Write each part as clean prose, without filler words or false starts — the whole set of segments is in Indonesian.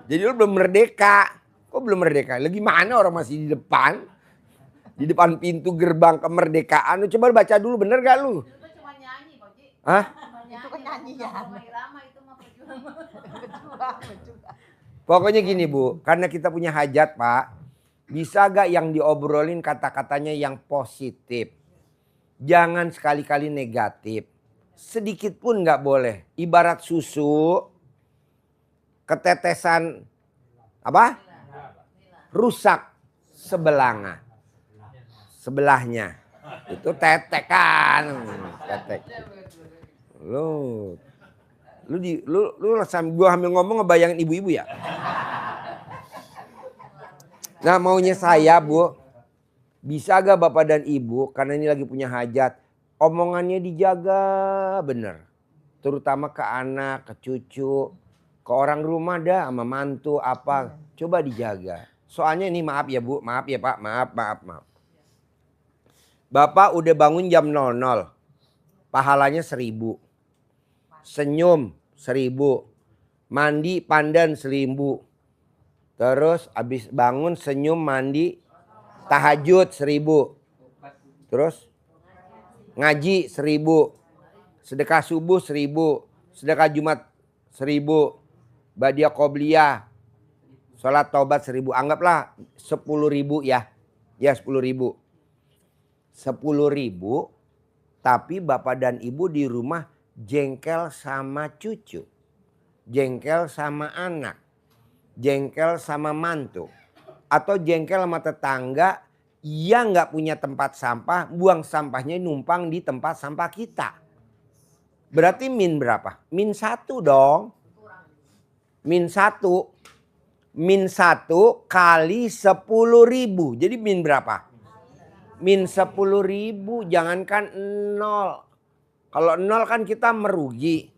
Jadi lu belum merdeka. Kok belum merdeka? Lagi mana orang masih di depan? Di depan pintu gerbang kemerdekaan. Lu coba baca dulu, bener gak lu? Itu cuma nyanyi, Pak Ji. Hah? Itu kan nyanyian. Roma Irama itu mah pejuang. Pokoknya gini Bu, karena kita punya hajat Pak. Bisa gak yang diobrolin kata-katanya yang positif? Jangan sekali-kali negatif. Sedikit pun gak boleh. Ibarat susu, ketetesan apa? Rusak sebelahnya. Itu tetek kan. Tetek. Lu gua hamil ngomong ngebayangin ibu-ibu ya? Nah maunya saya Bu, bisa gak Bapak dan Ibu, karena ini lagi punya hajat, omongannya dijaga bener. Terutama ke anak, ke cucu, ke orang rumah dah, sama mantu apa. Coba dijaga. Soalnya ini maaf ya Bu, maaf ya Pak, maaf. Bapak udah bangun jam 00, pahalanya 1000. Senyum 1000, mandi pandan 1000. Terus habis bangun senyum mandi tahajud 1000. Terus ngaji 1000. Sedekah subuh 1000. Sedekah Jumat 1000. Badiah qobliyah. Salat taubat 1000. Anggaplah 10.000 ya. Ya 10.000. 10.000 tapi Bapak dan Ibu di rumah jengkel sama cucu. Jengkel sama anak. Jengkel sama mantu. Atau jengkel sama tetangga yang gak punya tempat sampah. Buang sampahnya numpang di tempat sampah kita. Berarti min berapa? Min 1 dong. Min 1. Min 1 kali 10.000. Jadi min berapa? Min 10.000. Jangankan 0. Kalau 0 kan kita merugi.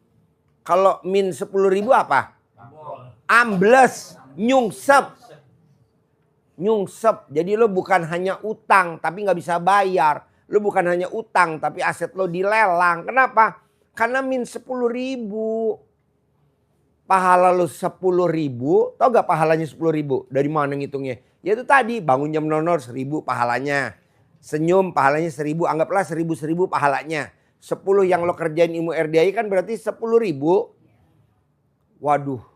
Kalau min 10.000 apa? Ambles, nyungsep. Jadi lo bukan hanya utang tapi gak bisa bayar. Lo bukan hanya utang tapi aset lo dilelang. Kenapa? Karena min 10.000. Pahala lo 10.000. Tau gak pahalanya 10.000? Dari mana ngitungnya? Ya itu tadi bangun jam 00 1.000 pahalanya. Senyum pahalanya 1.000. Anggaplah 1.000 pahalanya. 10 yang lo kerjain ilmu RDI kan berarti 10.000. Waduh.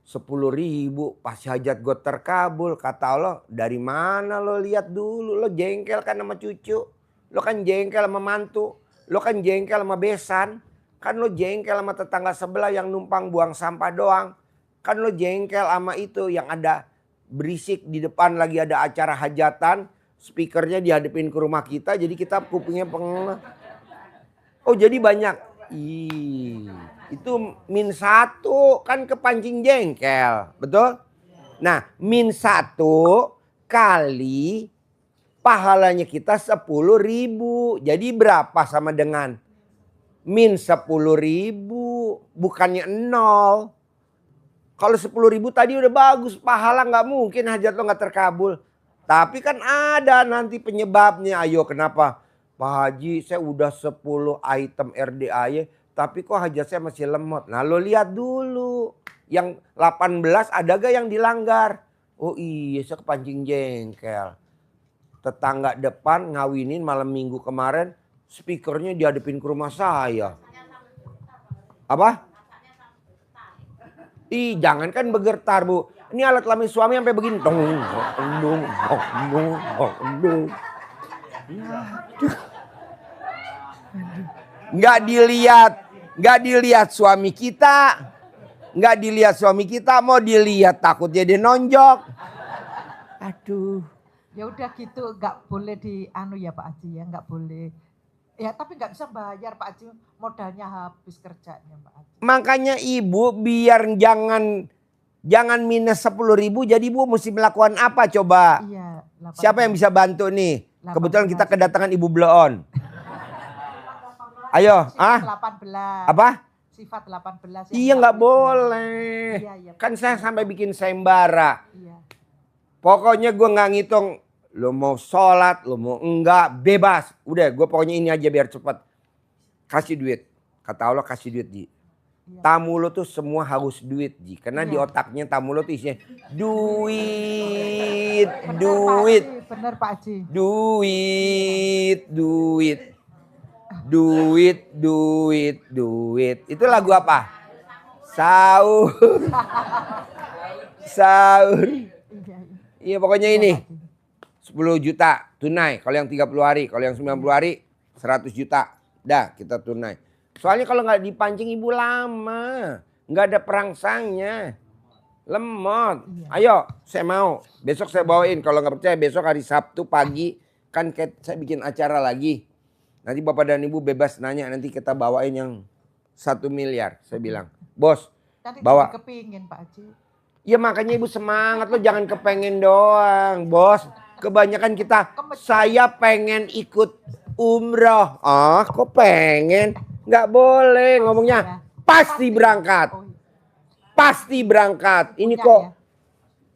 10.000 pasti hajat gue terkabul. Kata Allah, dari mana lo lihat dulu? Lo jengkel kan sama cucu. Lo kan jengkel sama mantu. Lo kan jengkel sama besan. Kan lo jengkel sama tetangga sebelah yang numpang buang sampah doang. Kan lo jengkel sama itu yang ada berisik di depan lagi ada acara hajatan. Speakernya dihadapin ke rumah kita. Jadi kita kupingnya pengeng. Oh jadi banyak. Itu min 1 kan kepancing jengkel. Betul? Nah min 1 kali pahalanya kita 10.000. Jadi berapa sama dengan min 10.000? Bukannya 0. Kalau 10.000 tadi udah bagus. Pahala gak mungkin hajat lo gak terkabul. Tapi kan ada nanti penyebabnya. Ayo kenapa? Pak Haji saya udah 10 item RDAY. Tapi kok hajat saya masih lemot. Nah lo lihat dulu. Yang 18 ada gak yang dilanggar? Oh iya saya kepancing jengkel. Tetangga depan ngawinin malam minggu kemarin. Speakernya dihadapin ke rumah saya. Apa? Ih jangan kan bergetar Bu. Ini alat kelamin suami sampai begini. Nggak dilihat suami kita. Nggak dilihat suami kita. Mau dilihat takutnya dia nonjok. Aduh. Ya udah gitu nggak boleh ya Pak Haji ya. Nggak boleh. Ya tapi nggak bisa bayar Pak Haji. Modalnya habis kerjanya Pak Haji. Makanya ibu biar jangan minus 10.000. Jadi ibu mesti melakukan apa coba? Iya. Siapa yang bisa bantu nih? Kebetulan kita kedatangan Ibu Bleon. Ayo, Sifat 18. Apa? Sifat 18. Iya nggak boleh. Iya. Kan saya sampai bikin sayembara. Iya. Pokoknya gue nggak ngitung. Lo mau sholat, lo mau enggak, bebas. Udah gue pokoknya ini aja biar cepet. Kasih duit. Kata Allah kasih duit di. Iya. tamu lo tuh semua harus duit Ji. Karena di Iya. otaknya tamu lo tuh isinya duit, Bener Pak duit, Haji, bener Pak Haji. duit, duit, duit, duit, duit. Itu lagu apa? Sahur, sahur. Iya, iya. Iya pokoknya Iya, ini. Pak Haji. 10 juta tunai. Kalau yang 30 hari. Kalau yang 90 hari 100 juta. Dah kita tunai. Soalnya kalau nggak dipancing ibu lama. Nggak ada perangsangnya. Lemot. Iya. Ayo saya mau. Besok saya bawain. Kalau nggak percaya besok hari Sabtu pagi. Kan saya bikin acara lagi. Nanti bapak dan ibu bebas nanya. Nanti kita bawain yang 1 miliar. Saya bilang. Bos Nanti bawa. jadi kepingin Pak Haji. Ya makanya ibu semangat lo jangan kepengen doang bos. Kebanyakan kita saya pengen ikut umroh. Ah kok pengen? Nggak boleh ngomongnya pasti berangkat. Oh, iya. Pasti berangkat. Ini Punya kok ya?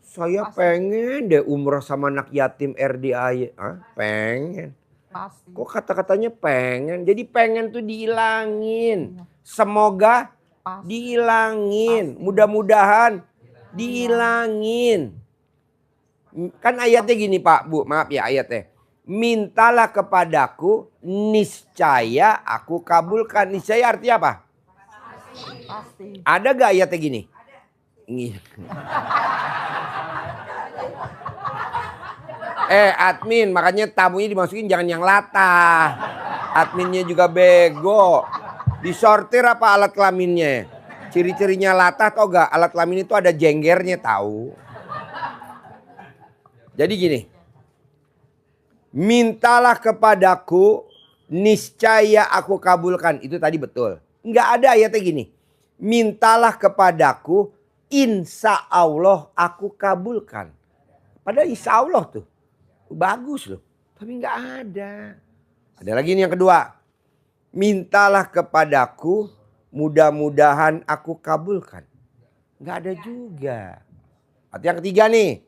saya Pasti. pengen deh umroh sama anak yatim RDAY. Ah pengen. Pasti. Kok kata-katanya pengen? Jadi pengen tuh dihilangin. Iya. Semoga Pasti. dihilangin. Pasti. Mudah-mudahan dihilangin. Kan ayatnya gini Pak, Bu, maaf ya ayatnya. Mintalah kepadaku, niscaya aku kabulkan. Niscaya artinya apa? Pasti. Ada gak ayatnya gini? Admin, makanya tamunya dimasukin jangan yang latah. Adminnya juga bego. Disortir apa alat kelaminnya? Ciri-cirinya latah tau gak? Alat kelamin itu ada jenggernya tahu. Jadi gini. Mintalah kepadaku, niscaya aku kabulkan. Itu tadi betul. Nggak ada ayatnya gini. Mintalah kepadaku, insya Allah aku kabulkan. Padahal insya Allah tuh. Bagus loh. Tapi nggak ada. Ada lagi nih yang kedua. Mintalah kepadaku, mudah-mudahan aku kabulkan. Nggak ada juga. Arti yang ketiga nih.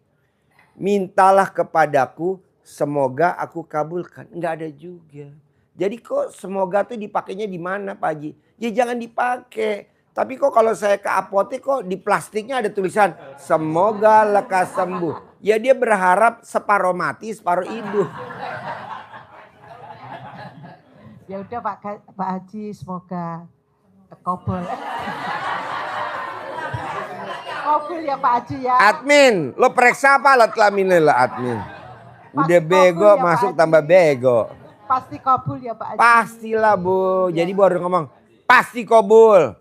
Mintalah kepadaku, semoga aku kabulkan. Nggak ada juga. Jadi kok semoga tuh dipakainya di mana Pak Haji? Ya jangan dipakai. Tapi kok kalau saya ke apotek kok di plastiknya ada tulisan semoga lekas sembuh. Ya dia berharap separuh mati, separuh hidup. Ya udah Pak Haji, semoga kabul. Kabul ya Pak Haji ya. Admin, lo periksa apa alat kelaminnya lah admin. Udah Pasti bego kabul ya, Pak masuk Haji. tambah bego. Pasti kabul ya Pak Haji. Pastilah Bu. Jadi baru ngomong pasti kabul.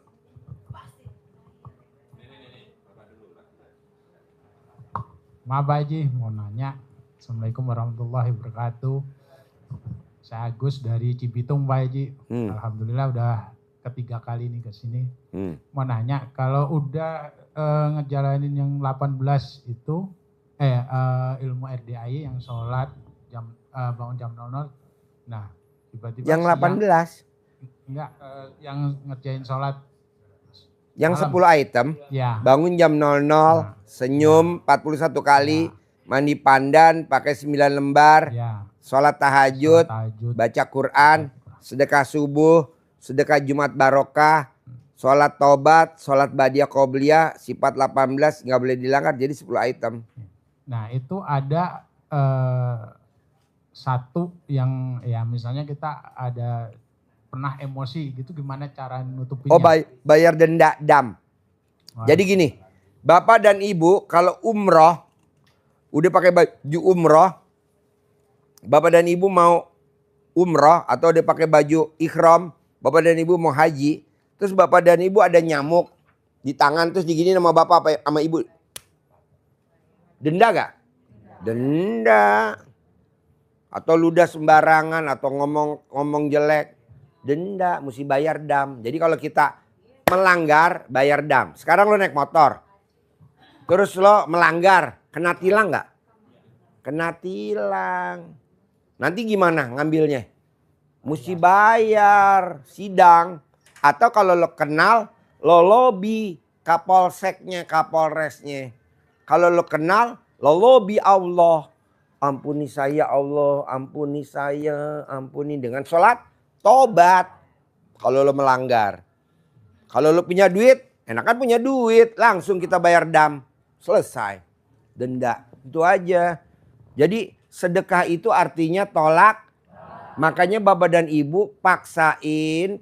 Maaf Pak Haji, mau nanya. Assalamualaikum warahmatullahi wabarakatuh. Saya Agus dari Cibitung Pak Haji. Alhamdulillah udah ketiga kali nih ke sini. Mau nanya, kalau udah ngejalanin yang 18 itu, ilmu RDAI yang sholat, bangun jam 00. Nah, tiba-tiba Yang 18. Enggak, yang ngerjain sholat. Yang malam. 10 item. Ya. Bangun jam 00. Senyum 41 kali. Mandi pandan pakai 9 lembar. Ya. Sholat tahajud. Tahajud. Baca Quran. Sedekah subuh. Sedekah Jumat barokah. Sholat tobat. Sholat badiah qobliyah. Sifat 18 nggak boleh dilanggar. Jadi 10 item. Nah itu ada satu yang ya misalnya kita ada pernah emosi gitu, gimana cara nutupinnya? Oh bayar denda dam. Wah. Jadi gini. Bapak dan ibu kalau umroh. Udah pakai baju umroh. Bapak dan ibu mau umroh atau udah pakai baju ikhram. Bapak dan ibu mau haji. Terus bapak dan ibu ada nyamuk di tangan. Terus digini sama bapak apa sama ibu. Denda gak? Denda. Atau ludah sembarangan atau ngomong jelek. Denda, mesti bayar dam. Jadi kalau kita melanggar bayar dam. Sekarang lo naik motor. Terus lo melanggar, kena tilang gak? Kena tilang. Nanti gimana ngambilnya? Mesti bayar, sidang. Atau kalau lo kenal, lo lobby kapolseknya, kapolresnya. Kalau lo kenal, lo lobby Allah. Ampuni saya Allah, ampuni saya, ampuni dengan sholat tobat. Kalau lo melanggar. Kalau lu punya duit, enakan punya duit. Langsung kita bayar dam. Selesai. Denda. Itu aja. Jadi sedekah itu artinya tolak. Makanya bapak dan ibu paksain.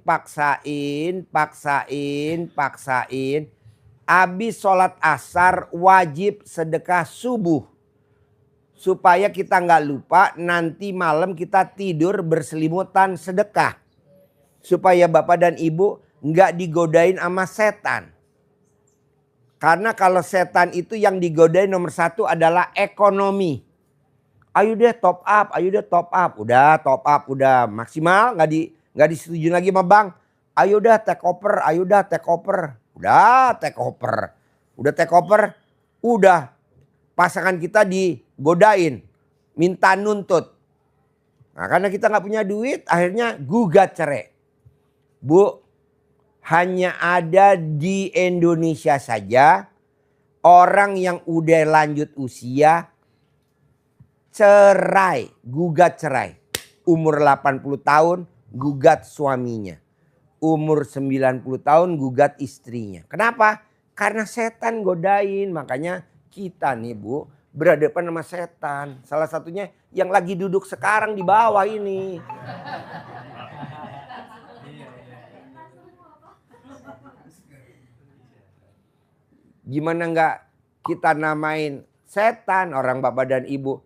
Habis sholat asar wajib sedekah subuh. Supaya kita nggak lupa nanti malam kita tidur berselimutan sedekah. Supaya bapak dan ibu nggak digodain sama setan. Karena kalau setan itu yang digodain nomor satu adalah ekonomi. Ayo deh top up, Udah top up, udah maksimal nggak disetujui lagi sama bank. Ayo dah take over. Udah take over. Udah pasangan kita digodain. Minta nuntut. Nah, karena kita nggak punya duit akhirnya gugat cerai. Bu, hanya ada di Indonesia saja orang yang udah lanjut usia gugat cerai. Umur 80 tahun gugat suaminya. Umur 90 tahun gugat istrinya. Kenapa? Karena setan godain. Makanya kita nih Bu berhadapan sama setan. Salah satunya yang lagi duduk sekarang di bawah ini. Gimana nggak kita namain setan, orang bapak dan ibu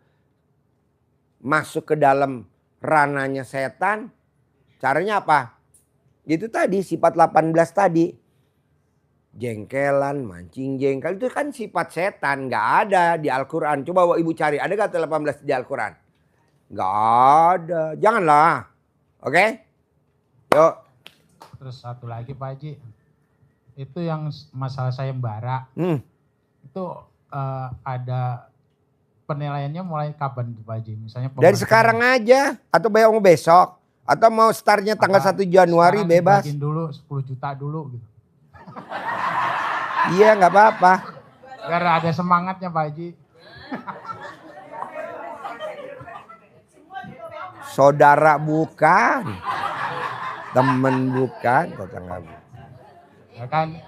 masuk ke dalam ranahnya setan. Caranya apa? Itu tadi sifat 18 tadi. Jengkelan, mancing jengkel itu kan sifat setan. Nggak ada di Al-Quran. Coba ibu cari, ada nggak 18 di Al-Quran? Nggak ada. Janganlah. Oke? Yuk. Terus satu lagi Pak Haji. Itu yang masalah sayembara. Itu ada penilaiannya mulai kapan tuh Pak Haji? Misalnya dari sekarang aja atau mau besok atau mau startnya tanggal 1 Januari bebas. Bikin dulu 10 juta dulu gitu. Iya nggak apa-apa. Biar ada semangatnya Pak Haji. Saudara bukan. Temen bukan. Ya kan.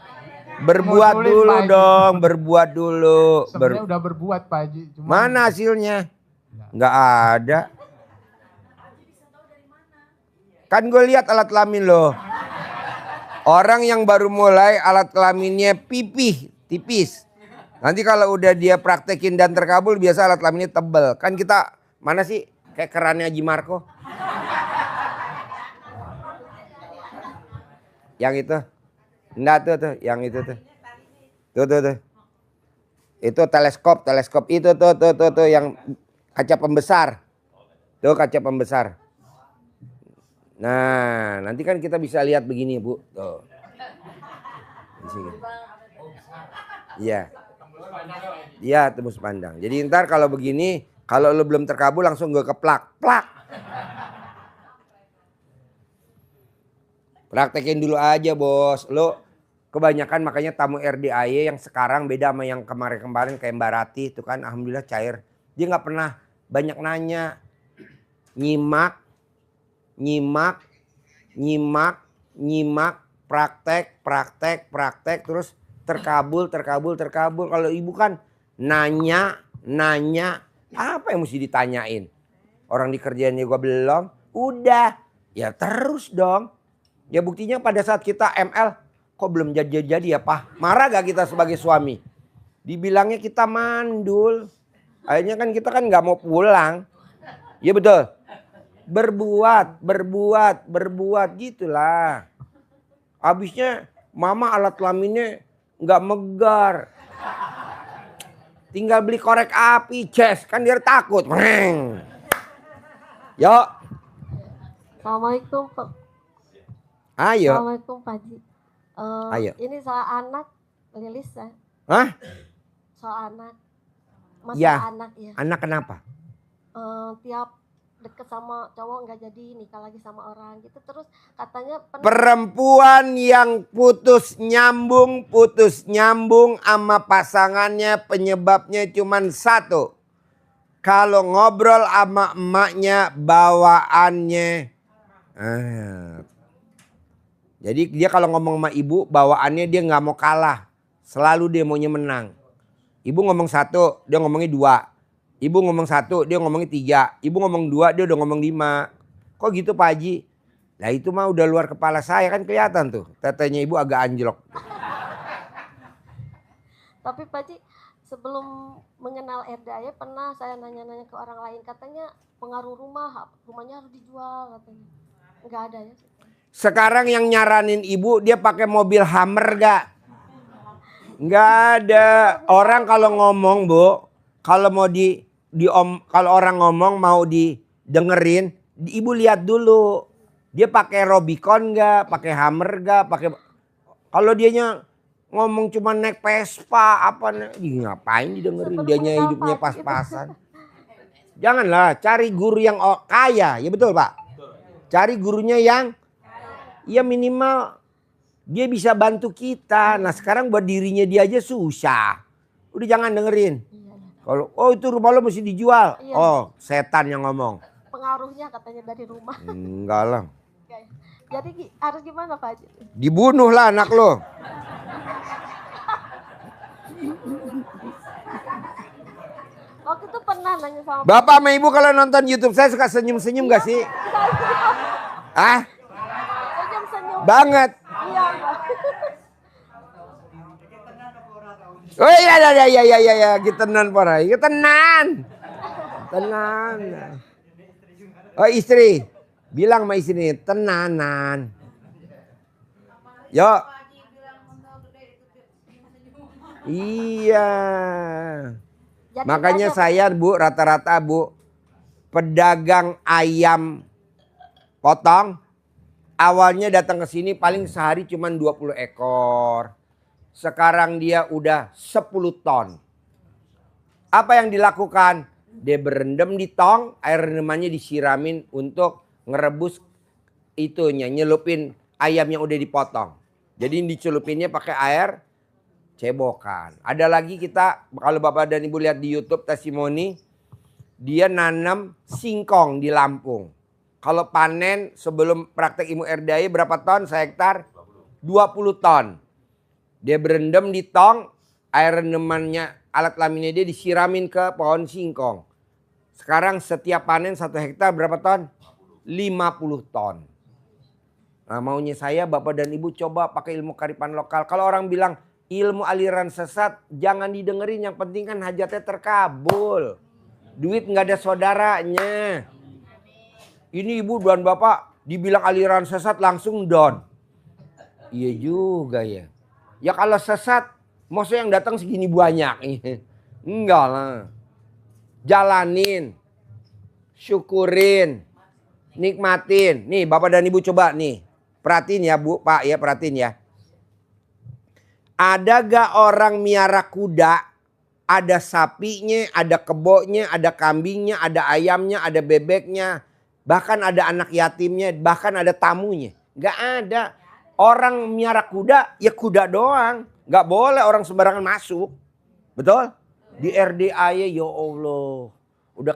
Berbuat dulu dong, berbuat dulu. Sebenarnya udah berbuat Pak Haji. Mana hasilnya? Nggak ada. Kan gue lihat alat kelamin loh. Orang yang baru mulai alat kelaminnya pipih, tipis. Nanti kalau udah dia praktekin dan terkabul biasa alat kelaminnya tebel. Kan kita mana sih kayak kerannya Haji Marco. Yang itu. Enggak tuh, yang itu tuh. Tuh. Itu teleskop itu tuh yang kaca pembesar. Tuh kaca pembesar. Nah, nanti kan kita bisa lihat begini, Bu. Tuh. Di sini. Iya. Iya, tembus pandang. Jadi ntar kalau begini, kalau lu belum terkabul langsung gue keplak. Plak. Praktekin dulu aja, Bos. Lu kebanyakan makanya tamu RDAY yang sekarang beda sama yang kemarin-kemarin kayak Mbak Rati itu kan alhamdulillah cair. Dia nggak pernah banyak nanya. Nyimak, praktek terus terkabul. Kalau ibu kan nanya, apa yang mesti ditanyain? Orang dikerjain juga belum, udah, ya terus dong. Ya buktinya pada saat kita ML, kok belum jadi ya Pak? Marah gak kita sebagai suami? Dibilangnya kita mandul. Akhirnya kan kita kan gak mau pulang. Iya betul. Berbuat gitulah. Habisnya mama alat kelaminnya gak megar. Tinggal beli korek api, ces. Kan dia takut. Yuk. Assalamualaikum Pak. Ayo. Assalamualaikum Pak Haji. Ayo. Ini soal anak Lilis ya. Hah? Soal anak. Masalah Ya. anak ya. Anak kenapa? Tiap deket sama cowok nggak jadi nikah lagi sama orang gitu terus katanya Perempuan yang putus nyambung sama pasangannya penyebabnya cuman satu. Kalau ngobrol sama emaknya bawaannya. Jadi dia kalau ngomong sama ibu bawaannya dia nggak mau kalah. Selalu dia maunya menang. Ibu ngomong 1, dia ngomongnya 2. Ibu ngomong 1, dia ngomongnya 3. Ibu ngomong 2, dia udah ngomong 5. Kok gitu Pak Haji? Nah itu mah udah luar kepala saya kan kelihatan tuh. Tetenya ibu agak anjlok. Tapi Pak Haji, sebelum mengenal Erdaya pernah saya nanya-nanya ke orang lain, katanya pengaruh rumahnya harus dijual katanya. Enggak ada ya? Sekarang yang nyaranin ibu dia pakai mobil Hummer gak? Nggak ada. Orang kalau ngomong Bu, kalau mau kalau orang ngomong mau didengerin, ibu lihat dulu. Dia pakai Robicon nggak, pakai Hummer nggak, pakai. Kalau dianya ngomong cuma naik Vespa apa, ngapain didengerin? Dianya hidupnya pas-pasan. Janganlah cari guru yang kaya, ya betul Pak. Cari gurunya yang, ya minimal dia bisa bantu kita. Nah sekarang buat dirinya dia aja susah. Udah jangan dengerin. Kalau itu rumah lo mesti dijual. Iya. Oh setan yang ngomong. Pengaruhnya katanya dari rumah. Enggak lah. Jadi harus gimana Pak Haji? Dibunuh lah anak lo. Waktu itu pernah nanya sama Bapak sama ibu kalau nonton YouTube saya suka senyum-senyum gak sih? Ah? senyum-senyum. Banget. Iya Pak. Oh iya, kita tenan pora, kita tenan. Tenan. Oh istri, bilang sama istri tenanan. Yo. Iya. Jadi makanya saya Bu rata-rata Bu pedagang ayam potong awalnya datang ke sini paling sehari cuma 20 ekor. Sekarang dia udah 10 ton. Apa yang dilakukan? Dia berendam di tong, air rendamannya disiramin untuk ngerebus itunya, nyelupin ayam yang udah dipotong. Jadi dicelupinnya pakai air cebokan. Ada lagi kita, kalau Bapak dan Ibu lihat di YouTube testimoni, dia nanam singkong di Lampung. Kalau panen sebelum praktek ilmu Erdaya berapa ton sehektar? 20 ton. Dia berendam di tong, air rendamannya, alat laminnya dia disiramin ke pohon singkong. Sekarang setiap panen 1 hektar berapa ton? 50 ton. Nah maunya saya Bapak dan Ibu coba pakai ilmu kearifan lokal. Kalau orang bilang ilmu aliran sesat jangan didengerin, yang penting kan hajatnya terkabul. Duit nggak ada saudaranya. Ini Ibu dan Bapak dibilang aliran sesat langsung down. Iya juga ya. Ya kalau sesat, maksudnya yang datang segini banyak. Enggak lah. Jalanin. Syukurin. Nikmatin. Nih Bapak dan Ibu coba nih. Perhatiin ya Bu, Pak ya perhatiin ya. Ada gak orang miara kuda? Ada sapinya, ada kebonya, ada kambingnya, ada ayamnya, ada bebeknya. Bahkan ada anak yatimnya, bahkan ada tamunya. Gak ada. Orang miara kuda, ya kuda doang. Gak boleh orang sembarangan masuk. Betul? Di RDA ya Allah. Udah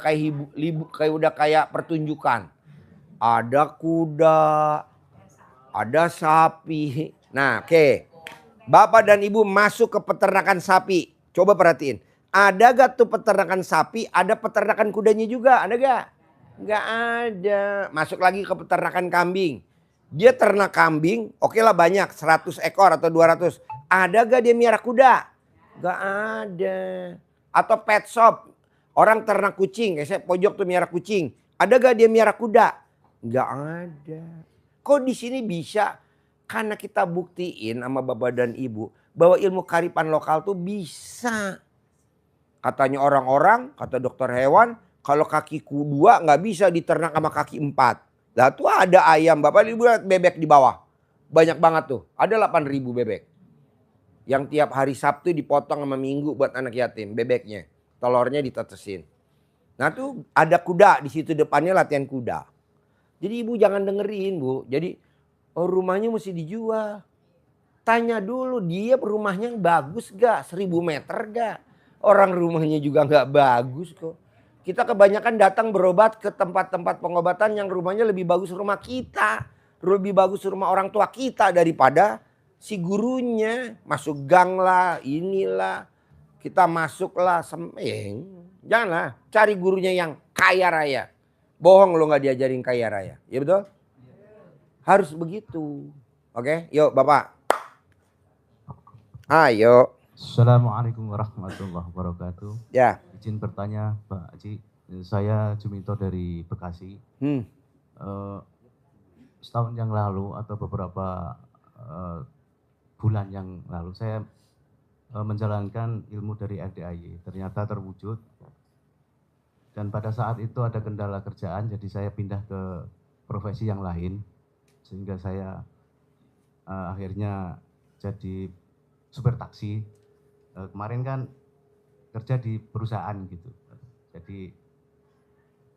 kayak pertunjukan. Ada kuda, ada sapi. Nah oke. Bapak dan Ibu masuk ke peternakan sapi. Coba perhatiin. Ada gak tuh peternakan sapi, ada peternakan kudanya juga. Ada gak? Gak ada. Masuk lagi ke peternakan kambing. Dia ternak kambing, oke lah banyak, 100 ekor atau 200. Ada gak dia miara kuda? Gak ada. Atau pet shop, orang ternak kucing, kayak saya pojok tuh miara kucing. Ada gak dia miara kuda? Gak ada. Kok di sini bisa? Karena kita buktiin sama Bapak dan Ibu bahwa ilmu kearifan lokal tuh bisa. Katanya orang-orang, kata dokter hewan, kalau kaki 2 nggak bisa diternak sama kaki 4. Lah tuh ada ayam, Bapak Ibu lihat bebek di bawah. Banyak banget tuh, ada 8.000 bebek. Yang tiap hari Sabtu dipotong sama Minggu buat anak yatim, bebeknya. Telurnya ditetesin. Nah tuh ada kuda di situ depannya latihan kuda. Jadi Ibu jangan dengerin Bu. Jadi rumahnya mesti dijual. Tanya dulu dia rumahnya bagus gak? 1000 meter gak? Orang rumahnya juga gak bagus kok. Kita kebanyakan datang berobat ke tempat-tempat pengobatan yang rumahnya lebih bagus rumah kita. Lebih bagus rumah orang tua kita daripada si gurunya. Masuk gang lah, inilah. Kita masuklah. Janganlah cari gurunya yang kaya raya. Bohong lo gak diajarin kaya raya. Ya betul? Harus begitu. Oke, yuk Bapak. Ayo. Assalamualaikum warahmatullahi wabarakatuh. Ya. Izin bertanya Pak Haji, saya Juminto dari Bekasi. Setahun yang lalu atau beberapa bulan yang lalu saya menjalankan ilmu dari RDAY, ternyata terwujud. Dan pada saat itu ada kendala kerjaan, jadi saya pindah ke profesi yang lain, sehingga saya akhirnya jadi supir taksi. Kemarin kan kerja di perusahaan gitu, jadi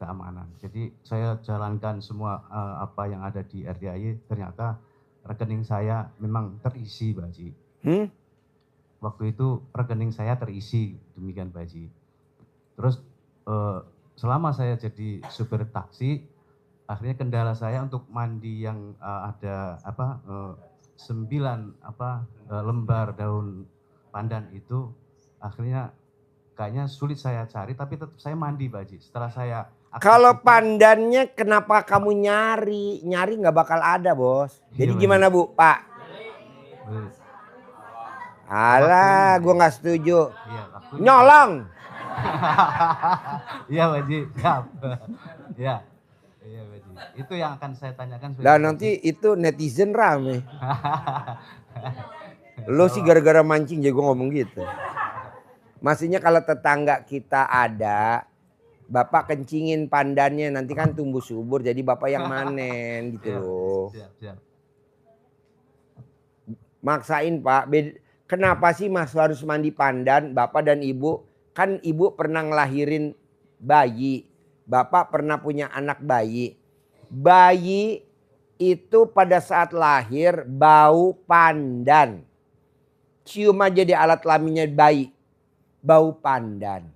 keamanan. Jadi saya jalankan semua apa yang ada di RDAY, ternyata rekening saya memang terisi, Pak Haji. Waktu itu rekening saya terisi, demikian Pak Haji. Terus selama saya jadi supir taksi, akhirnya kendala saya untuk mandi yang ada 9 lembar daun pandan itu, akhirnya kayaknya sulit saya cari, tapi tetap saya mandi Pak Haji. Setelah saya kalau pandannya kenapa kamu nyari? Nyari nggak bakal ada bos. Jadi gimana Bu, Pak? Alah, gue nggak setuju. Iya, Nyolong. Iya Pak Haji, siap. Iya. Iya Pak Haji. Itu yang akan saya tanyakan. Dan nanti itu netizen rame. Lo sih gara-gara mancing jago ngomong gitu. Maksudnya kalau tetangga kita ada, Bapak kencingin pandannya, nanti kan tumbuh subur, jadi Bapak yang manen gitu loh. Siap. Maksain Pak, kenapa sih Mas harus mandi pandan? Bapak dan Ibu, kan Ibu pernah ngelahirin bayi, Bapak pernah punya anak bayi. Bayi itu pada saat lahir bau pandan. Cium aja di alat kelaminnya bayi, bau pandan.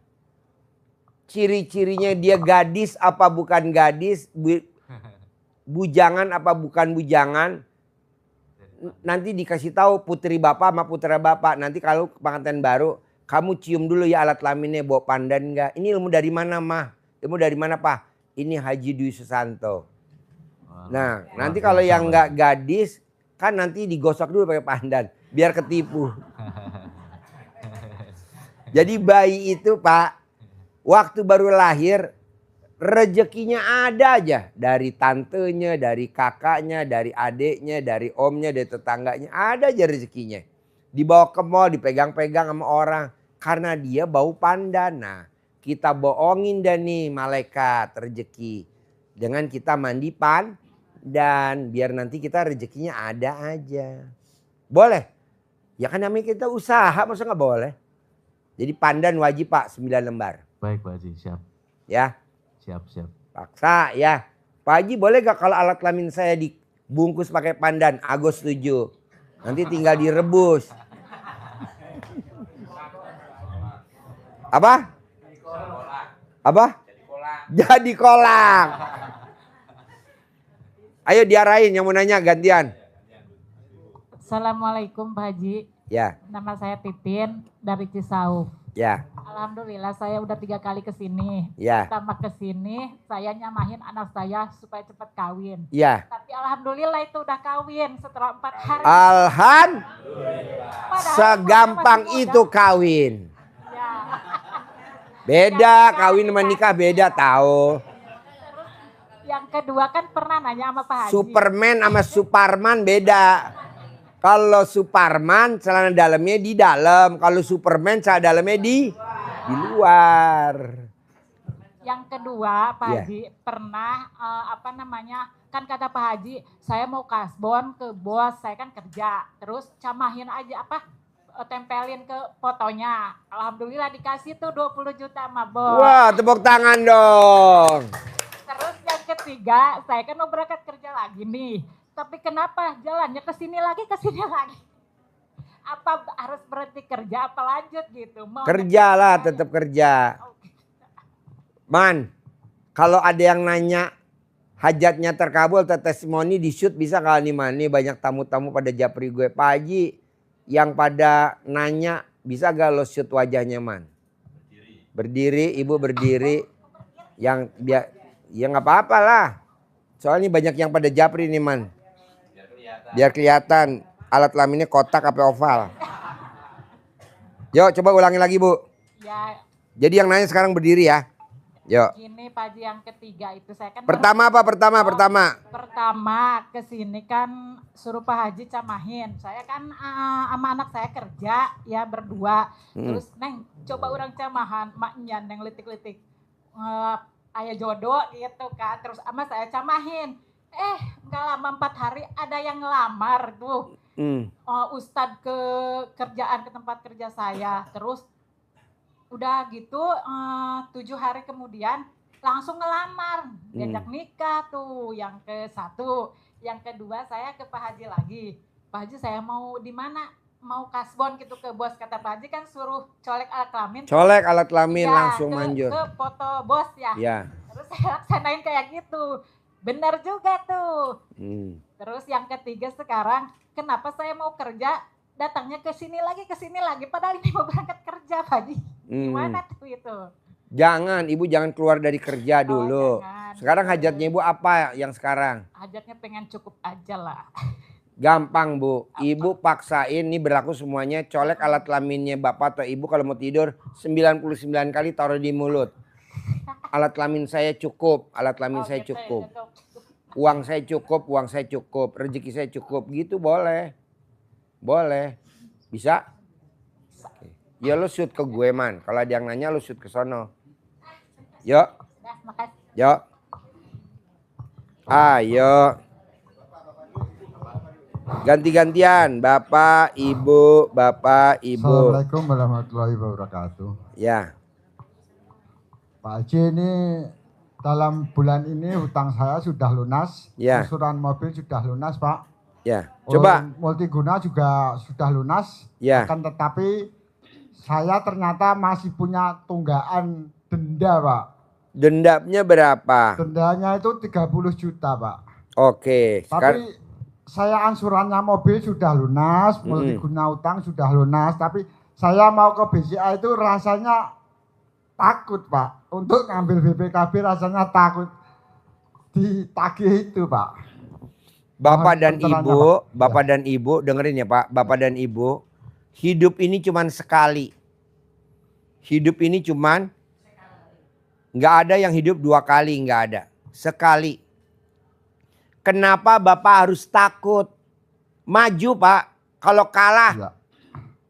Ciri-cirinya dia gadis apa bukan gadis, bujangan apa bukan bujangan. Nanti dikasih tahu putri Bapak sama putra Bapak. Nanti kalau pengantin baru, kamu cium dulu ya alat kelaminnya bau pandan enggak. Ini ilmu dari mana Mah? Ilmu dari mana Pak? Ini Haji Dwi Susanto. Nah nanti kalau yang enggak gadis, kan nanti digosok dulu pakai pandan. Biar ketipu. Jadi bayi itu Pak, waktu baru lahir, rezekinya ada aja. Dari tantenya, dari kakaknya, dari adiknya, dari omnya, dari tetangganya. Ada aja rezekinya. Dibawa ke mall, dipegang-pegang sama orang. Karena dia bau pandan. Nah kita bohongin dah nih malaikat rezeki. Dengan kita mandi pandan. Biar nanti kita rezekinya ada aja. Boleh? Ya kan namanya kita usaha, masa nggak boleh? Jadi pandan wajib Pak 9 lembar. Baik Pak Haji, siap. Ya. Siap. Paksa ya. Pak Haji boleh gak kalau alat kelamin saya dibungkus pakai pandan? Agus setuju. Nanti tinggal direbus. Apa? Jadi kolak. Ayo diarahin yang mau nanya gantian. Assalamualaikum Pak Haji. Ya. Nama saya Titin dari Cisauk. Ya. Alhamdulillah saya udah 3 kali kesini. Ya. Pertama kesini saya nyamahin anak saya supaya cepat kawin. Ya. Tapi alhamdulillah itu udah kawin setelah 4 hari. Alhamdulillah. Segampang itu kawin. Ya. Beda kawin sama nikah beda tahu. Terus yang kedua kan pernah nanya sama Pak Haji. Superman sama Superman beda. Kalau Superman celana dalamnya di dalam, kalau Superman celana dalamnya di luar. Yang kedua Pak Iya. Haji pernah kan kata Pak Haji saya mau kasbon ke bos, saya kan kerja. Terus camahin aja tempelin ke fotonya. Alhamdulillah dikasih tuh 20 juta sama bos. Wah, tepuk tangan dong. Terus yang ketiga, saya kan mau berangkat kerja lagi nih. Tapi kenapa jalannya ke sini lagi? Apa harus berhenti kerja apa lanjut gitu? Kerjalah, tetap kerja. Man, kalau ada yang nanya Hajatnya terkabul, testimoni di shoot bisa kali nih man. Nih banyak tamu-tamu pada japri gue. Pak Haji yang pada nanya bisa gak lo shoot wajahnya man? Berdiri, ibu berdiri. Yang biar ya nggak apa-apa lah. Soalnya banyak yang pada japri nih man. Biar kelihatan alat kelaminnya kotak apa oval. Yuk coba ulangi lagi Bu. Ya, Jadi yang nanya sekarang berdiri ya. Yuk. gini Pak Haji yang ketiga itu saya kan Pertama apa? pertama ke sini kan suruh Pak Haji camahin. Saya kan sama anak saya kerja ya berdua. Terus Neng coba orang camahan maknya Neng litik-litik. Ayah jodoh gitu kan. Terus sama saya camahin. Enggak lama 4 hari ada yang ngelamar tuh. Ustadz ke kerjaan ke tempat kerja saya. Terus udah gitu 7 hari kemudian langsung ngelamar, diajak nikah tuh yang ke-1. Yang kedua saya ke Pak Haji lagi. Pak Haji saya mau di mana? Mau kasbon gitu ke bos, kata Pak Haji kan suruh colek alat kelamin. Colek alat kelamin Ya, langsung manjur. Ke foto bos ya. Ya. Terus saya laksanain kayak gitu. Bener juga tuh. Terus yang ketiga sekarang kenapa saya mau kerja datangnya ke sini lagi padahal ini mau berangkat kerja Pak Haji. Gimana tuh itu? Jangan, ibu jangan keluar dari kerja dulu. Jangan. Sekarang hajatnya ibu apa yang sekarang? Hajatnya pengen cukup aja lah. Gampang Bu, ibu paksain, ini berlaku semuanya, colek alat kelaminnya bapak atau ibu kalau mau tidur 99 kali taruh di mulut. Alat kelamin saya cukup, alat kelamin saya Gitu ya, cukup. cukup. Uang saya cukup, rezeki saya cukup, gitu boleh. Boleh. Bisa? Oke. Ya lo shoot ke gue man, kalau ada yang nanya lo shoot ke sono. Yuk, Dah, makasih. yuk. Ayo. Ganti-gantian, Bapak, Ibu. Assalamualaikum warahmatullahi wabarakatuh. Ya, Pak Haji, ini dalam bulan ini hutang saya sudah lunas, Ya. angsuran mobil sudah lunas Pak. ya. Coba, Multiguna juga sudah lunas, ya. akan tetapi saya ternyata masih punya tunggaan denda Pak. Dendamnya berapa? Dendanya itu 30 juta Pak. Oke, sekarang Tapi saya angsurannya mobil sudah lunas, multiguna utang sudah lunas, tapi saya mau ke BCA itu rasanya takut Pak. Untuk ngambil BPKB rasanya takut ditagih itu Pak. Bapak Mohon dan pencerahannya, Ibu, Pak. Bapak dan Ibu, dengerin ya Pak, Bapak dan Ibu, hidup ini cuman sekali. Hidup ini cuman, nggak ada yang hidup 2 kali, nggak ada. Sekali. Kenapa Bapak harus takut? Maju Pak, kalau kalah Ya.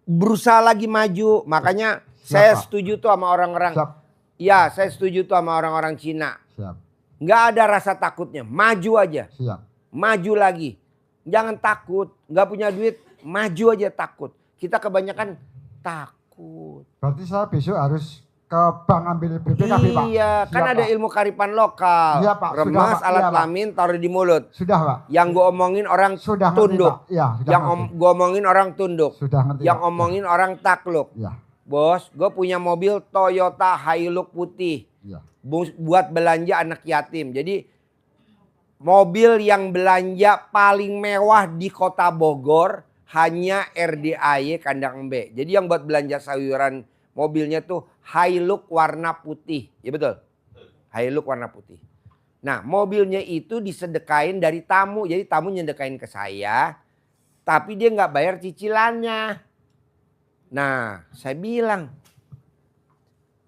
berusaha lagi maju. Makanya Siap, saya Pak. setuju tuh sama orang-orang. Siap, Ya, saya setuju tuh sama orang-orang Cina. siap, Nggak ada rasa takutnya, maju aja. siap. Maju lagi. Jangan takut, nggak punya duit, maju aja takut. Kita kebanyakan takut. Berarti saya besok harus ke bank ambil BPKB Pak. Iya, kan Siap, ada Pak. ilmu kearipan lokal. Iya, Pak. Sudah, Remas Pak. alat Iya, Pak. kelamin taruh di mulut. Sudah Pak. Yang gue omongin orang Sudah ngerti tunduk. Pak. Iya, sudah Yang ngerti. gue omongin orang tunduk. Sudah ngerti Yang Pak. omongin orang takluk. Iya, Bos, gue punya mobil Toyota Hilux putih. iya. Buat belanja anak yatim. Jadi mobil yang belanja paling mewah di kota Bogor hanya RDAY kandang B. Jadi yang buat belanja sayuran mobilnya tuh Hilux warna putih. Ya betul? Hilux warna putih. Nah mobilnya itu disedekain dari tamu. Jadi tamu nyedekain ke saya. Tapi dia nggak bayar cicilannya. Nah saya bilang,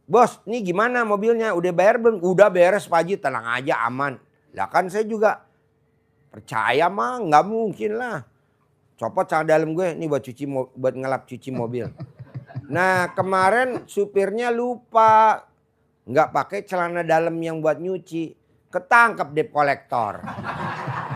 bos, ini gimana mobilnya? Udah bayar belum? Udah beres Pak Haji, tenang aja aman. Lah kan saya juga percaya mah nggak mungkin lah. Copot celana dalam gue, nih buat ngelap cuci mobil. Nah kemarin supirnya lupa, nggak pakai celana dalam yang buat nyuci, ketangkep debt collector.